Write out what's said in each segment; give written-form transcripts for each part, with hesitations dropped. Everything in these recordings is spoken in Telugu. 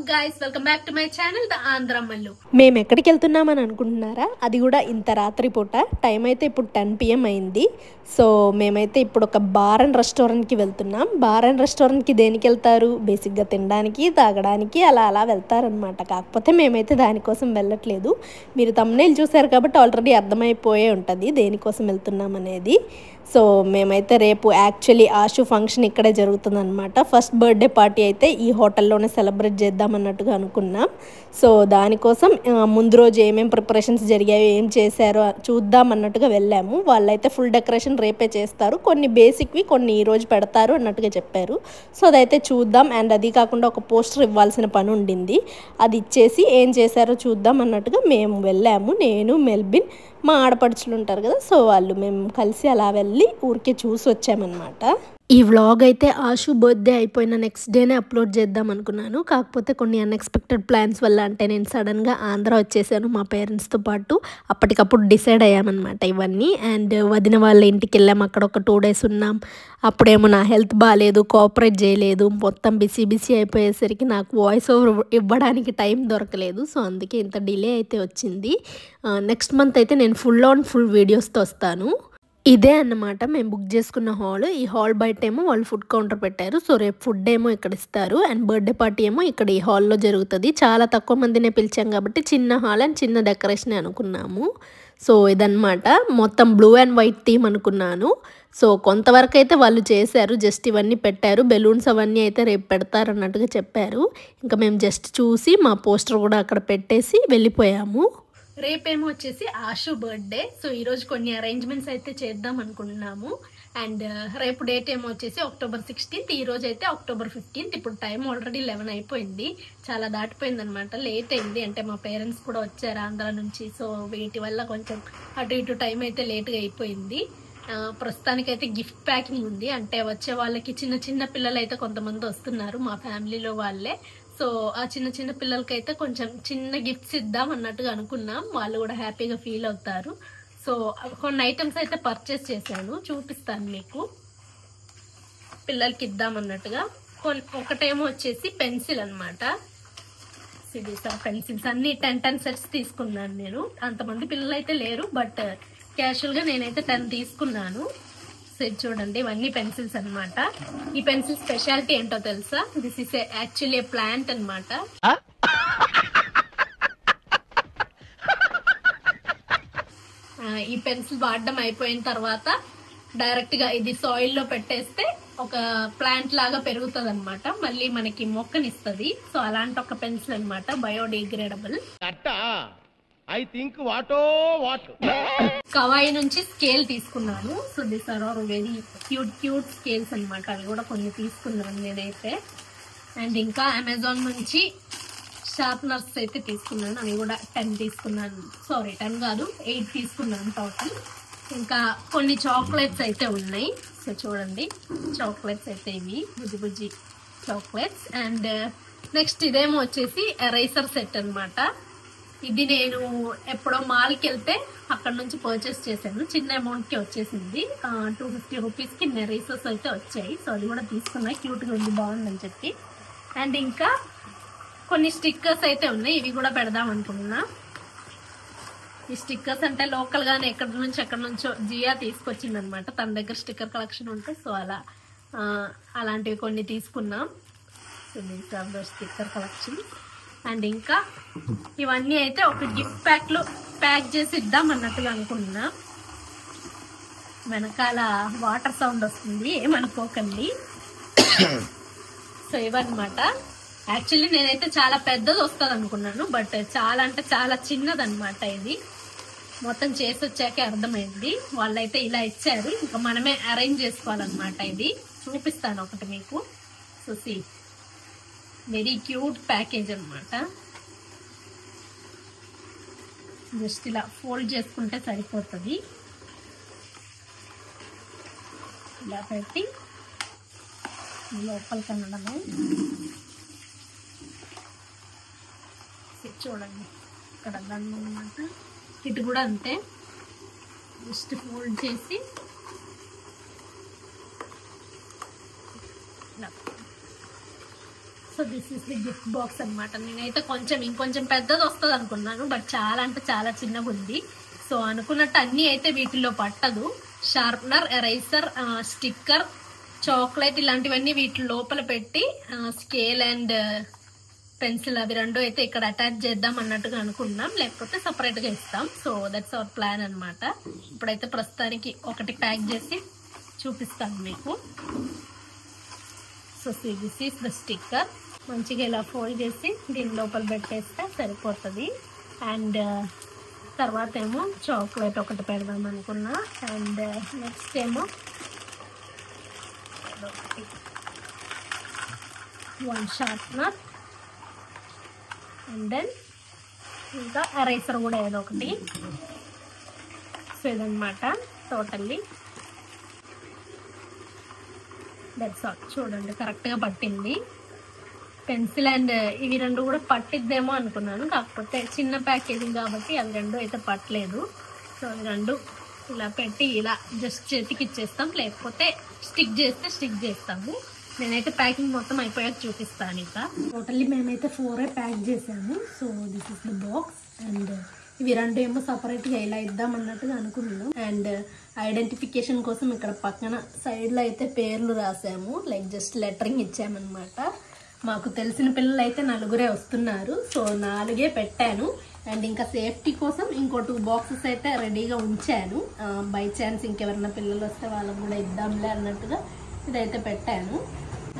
guys, welcome back to my channel The Andhra Mallu. మేము ఎక్కడికి వెళ్తున్నామని అనుకుంటున్నారా? అది కూడా ఇంత రాత్రి పూట. టైం అయితే ఇప్పుడు 10 PM అయింది. సో మేమైతే ఇప్పుడు ఒక బార్ అండ్ రెస్టారెంట్కి వెళ్తున్నాం. బార్ అండ్ రెస్టారెంట్కి దేనికి వెళ్తారు? బేసిక్గా తినడానికి, తాగడానికి అలా వెళ్తారనమాట. కాకపోతే మేమైతే దానికోసం వెళ్ళట్లేదు. మీరు thumbnail చూసారు కాబట్టి ఆల్రెడీ అర్థమైపోయే ఉంటుంది దేనికోసం వెళ్తున్నాం అనేది. సో మేమైతే రేపు యాక్చువల్లీ ఆషు ఫంక్షన్ ఇక్కడే జరుగుతుందన్నమాట. ఫస్ట్ బర్త్డే పార్టీ అయితే ఈ హోటల్లోనే సెలబ్రేట్ చేద్దామన్నట్టుగా అనుకున్నాం. సో దానికోసం ముందు రోజు ఏమేమి ప్రిపరేషన్స్ జరిగాయో ఏం చేశారో చూద్దాం అన్నట్టుగా వెళ్ళాము. వాళ్ళైతే ఫుల్ డెకరేషన్ రేపే చేస్తారు, కొన్ని బేసిక్వి కొన్ని ఈరోజు పెడతారు అన్నట్టుగా చెప్పారు. సో అదైతే చూద్దాం. అండ్ అది కాకుండా ఒక పోస్టర్ ఇవ్వాల్సిన పని ఉండింది, అది ఇచ్చేసి ఏం చేశారో చూద్దాం అన్నట్టుగా మేము వెళ్ళాము. నేను, మెల్బిన్, మా ఆడపడుచులు ఉంటారు కదా, సో వాళ్ళు మేము కలిసి అలా వెళ్ళి ఊరికే చూసి వచ్చామన్నమాట. ఈ వ్లాగ్ అయితే ఆషు బర్త్డే అయిపోయిన నెక్స్ట్ డేనే అప్లోడ్ చేద్దాం అనుకున్నాను. కాకపోతే కొన్ని అన్ఎక్స్పెక్టెడ్ ప్లాన్స్ వల్ల, అంటే నేను సడన్గా ఆంధ్ర వచ్చేసాను మా పేరెంట్స్తో పాటు. అప్పటికప్పుడు డిసైడ్ అయ్యామన్నమాట ఇవన్నీ. అండ్ వదిన వాళ్ళ ఇంటికి వెళ్ళాము, అక్కడ ఒక 2 days ఉన్నాం. అప్పుడేమో నా హెల్త్ బాగాలేదు, కోఆపరేట్ చేయలేదు, మొత్తం బిజీ అయిపోయేసరికి నాకు వాయిస్ ఓవర్ ఇవ్వడానికి టైం దొరకలేదు. సో అందుకే ఇంత డిలే అయితే వచ్చింది. నెక్స్ట్ మంత్ అయితే నేను ఫుల్ వీడియోస్తో వస్తాను. ఇదే అన్నమాట మేము బుక్ చేసుకున్న హాల్. ఈ హాల్ బయట ఏమో వాళ్ళు ఫుడ్ కౌంటర్ పెట్టారు. సో రేపు ఫుడ్ ఏమో ఇక్కడ ఇస్తారు అండ్ బర్త్డే పార్టీ ఏమో ఇక్కడ ఈ హాల్లో జరుగుతుంది. చాలా తక్కువ మందినే పిలిచాం కాబట్టి చిన్న హాల్ అండ్ చిన్న డెకరేషన్ అనుకున్నాము. సో ఇదన్నమాట, మొత్తం బ్లూ అండ్ వైట్ థీమ్ అనుకున్నాను. సో కొంతవరకు అయితే వాళ్ళు చేశారు, జస్ట్ ఇవన్నీ పెట్టారు. బెలూన్స్ అవన్నీ అయితే రేపు పెడతారు అన్నట్టుగా చెప్పారు. ఇంకా మేము జస్ట్ చూసి మా పోస్టర్ కూడా అక్కడ పెట్టేసి వెళ్ళిపోయాము. రేపేమో వచ్చేసి ఆషు బర్త్డే. సో ఈరోజు కొన్ని అరేంజ్మెంట్స్ అయితే చేద్దాం అనుకుంటున్నాము. అండ్ రేపు డేట్ ఏమో వచ్చేసి October 16th, ఈ రోజు అయితే October 15th. ఇప్పుడు టైం ఆల్రెడీ 11 అయిపోయింది, చాలా దాటిపోయింది అనమాట. లేట్ అయింది, అంటే మా పేరెంట్స్ కూడా వచ్చారు ఆంధ్ర నుంచి. సో వీటి వల్ల కొంచెం అటు ఇటు టైం అయితే లేట్గా అయిపోయింది. ప్రస్తుతానికైతే గిఫ్ట్ ప్యాకింగ్ ఉంది, అంటే వచ్చే వాళ్ళకి చిన్న పిల్లలు అయితే కొంతమంది వస్తున్నారు మా ఫ్యామిలీలో వాళ్ళే. సో ఆ చిన్న పిల్లలకైతే కొంచెం చిన్న గిఫ్ట్స్ ఇద్దాం అన్నట్టుగా అనుకున్నాం, వాళ్ళు కూడా హ్యాపీగా ఫీల్ అవుతారు. సో కొన్ని ఐటమ్స్ అయితే పర్చేస్ చేశాను, చూపిస్తాను మీకు. పిల్లలకి ఇద్దాం అన్నట్టుగా ఒకటేమో వచ్చేసి పెన్సిల్ అనమాట. పెన్సిల్స్ అన్ని 10 సెట్స్ తీసుకున్నాను నేను. అంతమంది పిల్లలు అయితే లేరు, బట్ క్యాషువల్ గా నేనైతే 10 తీసుకున్నాను. చూడండి, ఇవన్నీ పెన్సిల్స్ అనమాట. ఈ పెన్సిల్ స్పెషాలిటీ ఏంటో తెలుసా? This is actually A plant అనమాట. ఈ పెన్సిల్ వాడడం అయిపోయిన తర్వాత డైరెక్ట్ గా ఇది సాయిల్ లో పెట్టేస్తే ఒక ప్లాంట్ లాగా పెరుగుతుంది అనమాట, మళ్ళీ మనకి మొక్కనిస్తుంది. సో అలాంటి ఒక పెన్సిల్ అనమాట, బయోడిగ్రేడబుల్. కవాయి నుంచి స్కేల్ తీసుకున్నాను. So this are are very cute scales అనమాట, అవి కూడా కొన్ని తీసుకున్నాను నేనైతే. అండ్ ఇంకా అమెజాన్ నుంచి షార్ప్నర్స్ అయితే తీసుకున్నాను, అవి కూడా 10 తీసుకున్నాను. సారీ 10 కాదు, 8 తీసుకున్నాను టోటల్. ఇంకా కొన్ని చాక్లెట్స్ అయితే ఉన్నాయి. సో చూడండి, చాక్లెట్స్ అయితే ఇవి బుజ్జి చాక్లెట్స్. అండ్ నెక్స్ట్ ఇదేమో వచ్చేసి ఎరైసర్ సెట్ అనమాట. ఇది నేను ఎప్పుడో మాల్కి వెళ్తే అక్కడ నుంచి పర్చేస్ చేశాను, చిన్న అమౌంట్కి వచ్చేసింది. 250 రూపీస్కి ఎరైసర్స్ అయితే వచ్చాయి. సో అది కూడా తీసుకున్నా, క్యూట్గా ఉంది, బాగుందని చెప్పి. అండ్ ఇంకా కొన్ని స్టిక్కర్స్ అయితే ఉన్నాయి, ఇవి కూడా పెడదాం అనుకున్నా. ఈ స్టిక్కర్స్ అంటే లోకల్ గానే ఎక్కడి నుంచో జియా తీసుకొచ్చింది అనమాట, తన దగ్గర స్టిక్కర్ కలెక్షన్ ఉంటే. సో అలాంటివి కొన్ని తీసుకున్నాం. So sticker collection. అండ్ ఇంకా ఇవన్నీ అయితే ఒక గిఫ్ట్ ప్యాక్ చేసి ఇద్దాం అన్నట్టుగా అనుకున్నా. వెనకాల వాటర్ సౌండ్ వస్తుంది, ఏమనుకోకండి. సో ఇవన్నమాట. యాక్చువల్లీ నేనైతే చాలా పెద్దది వస్తుంది అనుకున్నాను, బట్ చాలా అంటే చాలా చిన్నదన్నమాట. ఇది మొత్తం చేసి వచ్చాకే అర్థమైంది, వాళ్ళైతే ఇలా ఇచ్చారు, ఇంకా మనమే అరేంజ్ చేసుకోవాలన్నమాట. ఇది చూపిస్తాను ఒకటి మీకు. So see, very cute package అనమాట. జస్ట్ ఇలా ఫోల్డ్ చేసుకుంటే సరిపోతుంది. ఇలా పెట్టి లోపల కనడమే. చూడండి, ఇక్కడ దండం అనమాట. ఇటు కూడా అంతే, జస్ట్ ఫోల్డ్ చేసి ఇలా. So so this is the gift box అనమాట. నేనైతే ఇంకొంచెం పెద్దది వస్తుంది అనుకున్నాను, బట్ చాలా అంటే చాలా చిన్నగా ఉంది. సో అనుకున్నట్టు అన్నీ అయితే వీటిల్లో పట్టదు. షార్ప్నర్, ఎరైజర్, స్టిక్కర్, చాక్లెట్ ఇలాంటివన్నీ వీటి లోపల పెట్టి స్కేల్ అండ్ పెన్సిల్ అవి రెండు అయితే ఇక్కడ అటాచ్ చేద్దాం అన్నట్టుగా అనుకున్నాం, లేకపోతే సపరేట్గా ఇస్తాం. సో దట్స్ అవర్ ప్లాన్ అనమాట. ఇప్పుడైతే ప్రస్తుతానికి ఒకటి ప్యాక్ చేసి చూపిస్తాను మీకు. So this is the sticker. మంచిగా ఇలా ఫోల్డ్ చేసి దీని లోపల పెట్టేస్తే సరిపోతుంది. అండ్ తర్వాత ఏమో చాక్లెట్ ఒకటి పెడదాం అనుకున్నా. అండ్ నెక్స్ట్ ఏమో వన్ షార్ప్నర్ అండ్ దెన్ ఇంకా ఎరైజర్ కూడా ఏదో ఒకటి. సో ఇదన్నమాట టోటల్లీ. That's all. చూడండి కరెక్ట్గా పట్టింది. పెన్సిల్ అండ్ ఇవి రెండు కూడా పట్టిద్దేమో అనుకున్నాను, కాకపోతే చిన్న ప్యాకేజింగ్ కాబట్టి అవి రెండు అయితే పట్టలేదు. సో అవి రెండు ఇలా పెట్టి ఇలా జస్ట్ చేతికి ఇచ్చేస్తాం, లేకపోతే స్టిక్ చేస్తే స్టిక్ చేస్తాము. నేనైతే ప్యాకింగ్ మొత్తం అయిపోయాక చూపిస్తాను. ఇంకా టోటల్లీ మేమైతే 4 ప్యాక్ చేసాము. So this is the box. And ఇవి రెండు ఏమో సపరేట్గా ఇలా ఇద్దాం అన్నట్టుగా అనుకున్నాను. అండ్ ఐడెంటిఫికేషన్ కోసం ఇక్కడ పక్కన సైడ్లో అయితే పేర్లు రాసాము, లైక్ జస్ట్ లెటరింగ్ ఇచ్చామన్నమాట. మాకు తెలిసిన పిల్లలు అయితే 4 వస్తున్నారు, సో 4 పెట్టాను. అండ్ ఇంకా సేఫ్టీ కోసం ఇంకో 2 బాక్సెస్ అయితే రెడీగా ఉంచాను. బై ఛాన్స్ ఇంకెవరైనా పిల్లలు వస్తే వాళ్ళకు కూడా ఇద్దాంలే అన్నట్టుగా ఇదైతే పెట్టాను.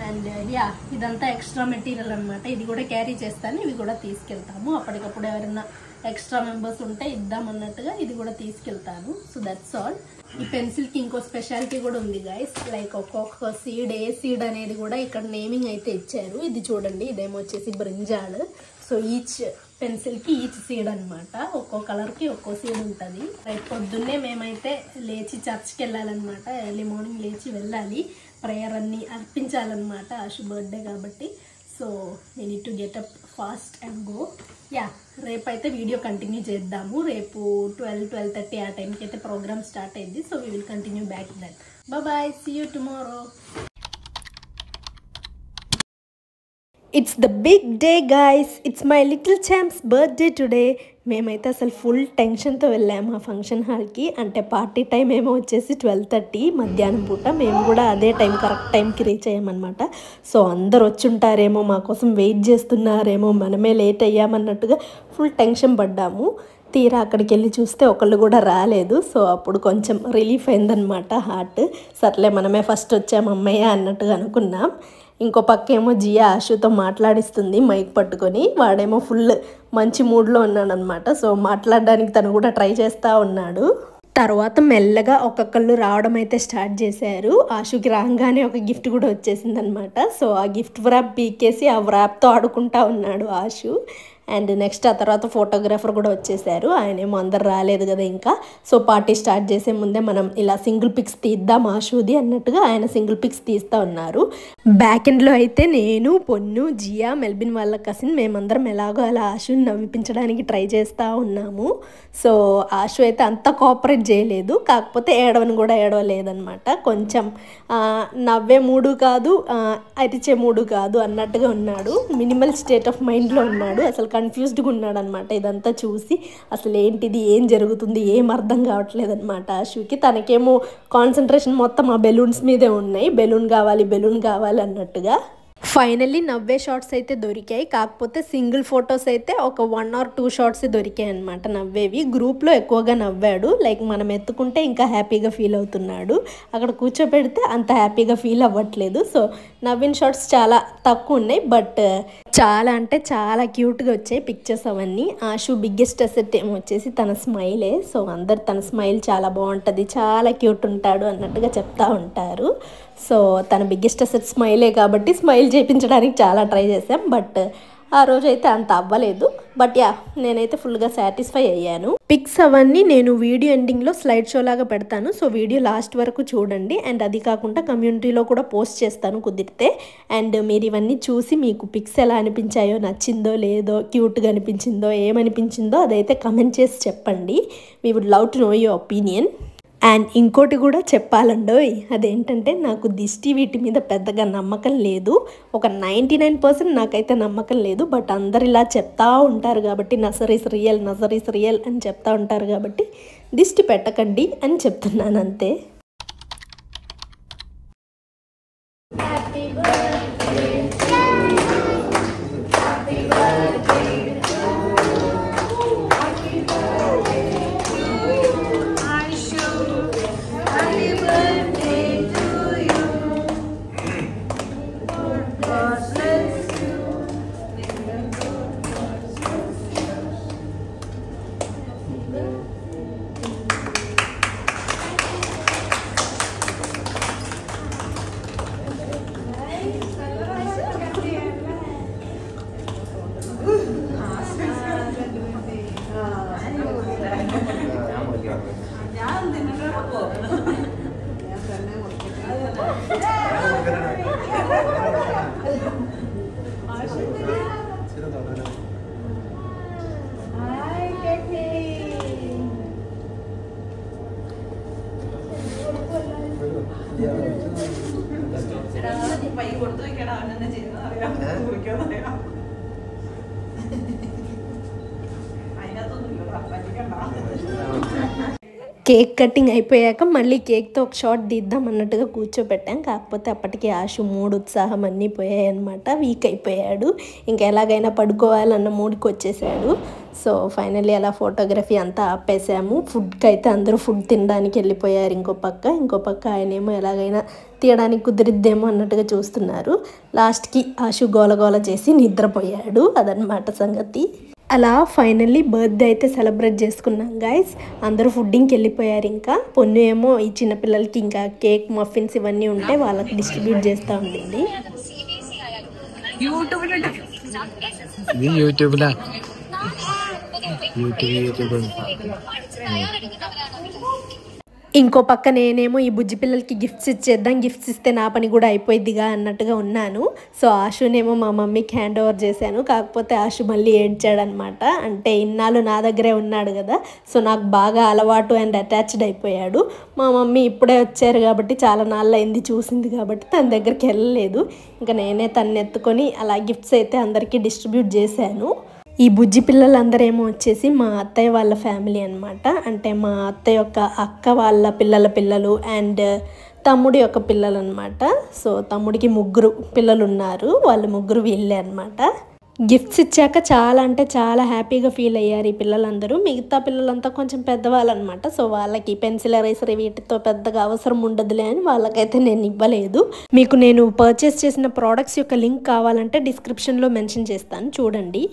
అండ్ యా, ఇదంతా ఎక్స్ట్రా మెటీరియల్ అనమాట. ఇది కూడా క్యారీ చేస్తాను, ఇవి కూడా తీసుకెళ్తాము. అప్పటికప్పుడు ఎవరైనా ఎక్స్ట్రా మెంబర్స్ ఉంటే ఇద్దామన్నట్టుగా ఇది కూడా తీసుకెళ్తాను. So that's all. ఈ పెన్సిల్కి ఇంకో స్పెషాలిటీ కూడా ఉంది గైస్, లైక్ ఒక్కొక్క సీడ్ ఏ సీడ్ అనేది కూడా ఇక్కడ నేమింగ్ అయితే ఇచ్చారు. ఇది చూడండి, ఇదేమో వచ్చేసి బ్రింజాల్. సో ఈచ్ పెన్సిల్కి ఈచ్ సీడ్ అనమాట. ఒక్కో కలర్కి ఒక్కో సీడ్ ఉంటుంది. రేపు పొద్దున్నే మేమైతే లేచి చర్చ్కి వెళ్ళాలన్నమాట. ఎర్లీ మార్నింగ్ లేచి వెళ్ళాలి, ప్రేయర్ అన్నీ అర్పించాలన్నమాట. ఆశు బర్త్డే కాబట్టి. So we need to get up fast and go. Yeah, రేపైతే వీడియో కంటిన్యూ చేద్దాము. రేపు 12-12:30 ఆ టైంకి అయితే ప్రోగ్రామ్ స్టార్ట్ అయింది. So we will continue back then. Bye, see you tomorrow. It's the big day guys. It's my little champs birthday today. మేమైతే అసలు ఫుల్ టెన్షన్తో వెళ్ళాము ఆ ఫంక్షన్ హాల్కి. అంటే పార్టీ టైం ఏమో వచ్చేసి 12:30 మధ్యాహ్నం పూట. మేము కూడా అదే టైం కరెక్ట్ టైంకి రీచ్ అయ్యామన్నమాట. సో అందరు వచ్చుంటారేమో, మా కోసం వెయిట్ చేస్తున్నారేమో, మనమే లేట్ అయ్యామన్నట్టుగా ఫుల్ టెన్షన్ పడ్డాము. తీరా అక్కడికి వెళ్ళి చూస్తే ఒకళ్ళు కూడా రాలేదు. సో అప్పుడు కొంచెం రిలీఫ్ అయిందనమాట హార్ట్. సర్లే మనమే ఫస్ట్ వచ్చాము అమ్మయ్య అన్నట్టుగా అనుకున్నాం. ఇంకో పక్క ఏమో జియా ఆశుతో మాట్లాడిస్తుంది మైక్ పట్టుకొని. వాడేమో ఫుల్ మంచి మూడ్లో ఉన్నాడనమాట. సో మాట్లాడడానికి తను కూడా ట్రై చేస్తూ ఉన్నాడు. తర్వాత మెల్లగా ఒక్కొక్కళ్ళు రావడం అయితే స్టార్ట్ చేశారు. ఆశుకి రాగానే ఒక గిఫ్ట్ కూడా వచ్చేసింది అనమాట. సో ఆ గిఫ్ట్ వ్రాప్ పీకేసి ఆ వ్రాప్తో ఆడుకుంటా ఉన్నాడు ఆశు. అండ్ నెక్స్ట్ ఆ తర్వాత ఫోటోగ్రాఫర్ కూడా వచ్చేసారు. ఆయనేమో అందరు రాలేదు కదా ఇంకా. సో పార్టీ స్టార్ట్ చేసే ముందే మనం ఇలా సింగిల్ పిక్స్ తీద్దాం ఆశుది అన్నట్టుగా ఆయన సింగిల్ పిక్స్ తీస్తూ ఉన్నారు. బ్యాక్ ఎండ్లో అయితే నేను, పొన్ను, జియా, మెల్బిన్ వాళ్ళ కసిన్ మేమందరం ఎలాగో అలా ఆశుని నవ్విపించడానికి ట్రై చేస్తూ ఉన్నాము. సో ఆశు అయితే అంత కోఆపరేట్ చేయలేదు, కాకపోతే ఏడవని కూడా ఏడవలేదనమాట. కొంచెం నవ్వే మూడు కాదు, అరిచే మూడు కాదు అన్నట్టుగా ఉన్నాడు. మినిమల్ స్టేట్ ఆఫ్ మైండ్లో ఉన్నాడు. అసలు కన్ఫ్యూజ్డ్గా ఉన్నాడు అనమాట. ఇదంతా చూసి అసలు ఏంటిది, ఏం జరుగుతుంది, ఏం అర్థం కావట్లేదు అనమాట ఆశుకి. తనకేమో కాన్సన్ట్రేషన్ మొత్తం ఆ బెలూన్స్ మీదే ఉన్నాయి. బెలూన్ కావాలి అన్నట్టుగా. ఫైనల్లీ నవ్వే షార్ట్స్ అయితే దొరికాయి. కాకపోతే సింగిల్ ఫొటోస్ అయితే ఒక 1 or 2 షార్ట్స్ దొరికాయి అనమాట నవ్వేవి. గ్రూప్లో ఎక్కువగా నవ్వాడు. లైక్ మనం ఎత్తుకుంటే ఇంకా హ్యాపీగా ఫీల్ అవుతున్నాడు, అక్కడ కూర్చోబెడితే అంత హ్యాపీగా ఫీల్ అవ్వట్లేదు. సో నవ్విన షార్ట్స్ చాలా తక్కువ ఉన్నాయి, బట్ చాలా అంటే చాలా క్యూట్గా వచ్చాయి పిక్చర్స్ అవన్నీ. ఆశు బిగ్గెస్ట్ అసెట్ ఏమో వచ్చేసి తన స్మైలే. సో అందరు తన స్మైల్ చాలా బాగుంటుంది, చాలా క్యూట్ ఉంటాడు అన్నట్టుగా చెప్తా ఉంటారు. సో తన బిగ్గెస్ట్ అసెట్ స్మైలే కాబట్టి స్మైల్ చేయించడానికి చాలా ట్రై చేసాం, బట్ ఆ రోజు అయితే అంత అవ్వలేదు. బట్ యా, నేనైతే ఫుల్గా సాటిస్ఫై అయ్యాను. పిక్స్ అవన్నీ నేను వీడియో ఎండింగ్లో స్లైడ్ షో లాగా పెడతాను. సో వీడియో లాస్ట్ వరకు చూడండి. అండ్ అది కాకుండా కమ్యూనిటీలో కూడా పోస్ట్ చేస్తాను కుదిరితే. అండ్ మీరు ఇవన్నీ చూసి మీకు పిక్స్ ఎలా అనిపించాయో, నచ్చిందో లేదో, క్యూట్గా అనిపించిందో, ఏమనిపించిందో అదైతే కమెంట్ చేసి చెప్పండి. We would love to know your opinion. And ఇంకోటి కూడా చెప్పాలండోయ్, అదేంటంటే నాకు దిష్టి వీటి మీద పెద్దగా నమ్మకం లేదు. ఒక 99% నాకైతే నమ్మకం లేదు. బట్ అందరు ఇలా చెప్తా ఉంటారు కాబట్టి నజర్ ఈస్ రియల్ అని చెప్తా ఉంటారు కాబట్టి దిష్టి పెట్టకండి అని చెప్తున్నాను అంతే. కేక్ కటింగ్ అయిపోయాక మళ్ళీ కేక్తో ఒక షాట్ తీద్దాం అన్నట్టుగా కూర్చోబెట్టాం. కాకపోతే అప్పటికి ఆశు మూడు ఉత్సాహం అన్నీ పోయాయి అనమాట. వీక్ అయిపోయాడు. ఇంకా ఎలాగైనా పడుకోవాలన్న మూడ్కి వచ్చేసాడు. సో ఫైనల్లీ అలా ఫోటోగ్రఫీ అంతా ఆపేసాము. ఫుడ్కి అయితే అందరూ ఫుడ్ తినడానికి వెళ్ళిపోయారు. ఇంకో పక్క ఆయనేమో ఎలాగైనా తీయడానికి కుదిరిద్దేమో అన్నట్టుగా చూస్తున్నారు. లాస్ట్కి ఆశు గోలగోల చేసి నిద్రపోయాడు. అదనమాట సంగతి. అలా ఫైనల్లీ బర్త్డే అయితే సెలబ్రేట్ చేసుకున్నాం గైస్. అందరూ ఫుడ్డింగ్కి వెళ్ళిపోయారు. ఇంకా పొన్ను ఏమో ఈ చిన్నపిల్లలకి ఇంకా కేక్ మఫిన్స్ ఇవన్నీ ఉంటే వాళ్ళకి డిస్ట్రిబ్యూట్ చేస్తూ ఉండింది. ఇంకో పక్క నేనేమో ఈ బుజ్జి పిల్లలకి గిఫ్ట్స్ ఇచ్చేద్దాం, గిఫ్ట్స్ ఇస్తే నా పని కూడా అయిపోయిద్దిగా అన్నట్టుగా ఉన్నాను. సో ఆశునేమో మా మమ్మీకి హ్యాండ్ ఓవర్ చేశాను. కాకపోతే ఆశు మళ్ళీ ఏడ్చాడనమాట. అంటే ఇన్నాళ్ళు నా దగ్గరే ఉన్నాడు కదా, సో నాకు బాగా అలవాటు అండ్ అటాచ్డ్ అయిపోయాడు. మా మమ్మీ ఇప్పుడే వచ్చారు కాబట్టి చాలా నాళ్ళు అయింది చూసింది కాబట్టి తన దగ్గరికి వెళ్ళలేదు. ఇంకా నేనే తన్ని ఎత్తుకొని అలా గిఫ్ట్స్ అయితే అందరికీ డిస్ట్రిబ్యూట్ చేశాను. ఈ బుజ్జి పిల్లలందరేమో వచ్చేసి మా అత్తయ్య వాళ్ళ ఫ్యామిలీ అనమాట. అంటే మా అత్తయ్య యొక్క అక్క వాళ్ళ పిల్లలు అండ్ తమ్ముడి యొక్క పిల్లలు అనమాట. సో తమ్ముడికి 3 పిల్లలు ఉన్నారు. వాళ్ళు 3 వీళ్ళే అనమాట. గిఫ్ట్స్ ఇచ్చాక చాలా అంటే చాలా హ్యాపీగా ఫీల్ అయ్యారు ఈ పిల్లలందరూ. మిగతా పిల్లలంతా కొంచెం పెద్దవాళ్ళు అనమాట. సో వాళ్ళకి పెన్సిల్ ఎరేసర్ వీటితో పెద్దగా అవసరం ఉండదులే అని వాళ్ళకైతే నేను ఇవ్వలేదు. మీకు నేను పర్చేస్ చేసిన ప్రోడక్ట్స్ యొక్క లింక్ కావాలంటే డిస్క్రిప్షన్లో మెన్షన్ చేస్తాను, చూడండి.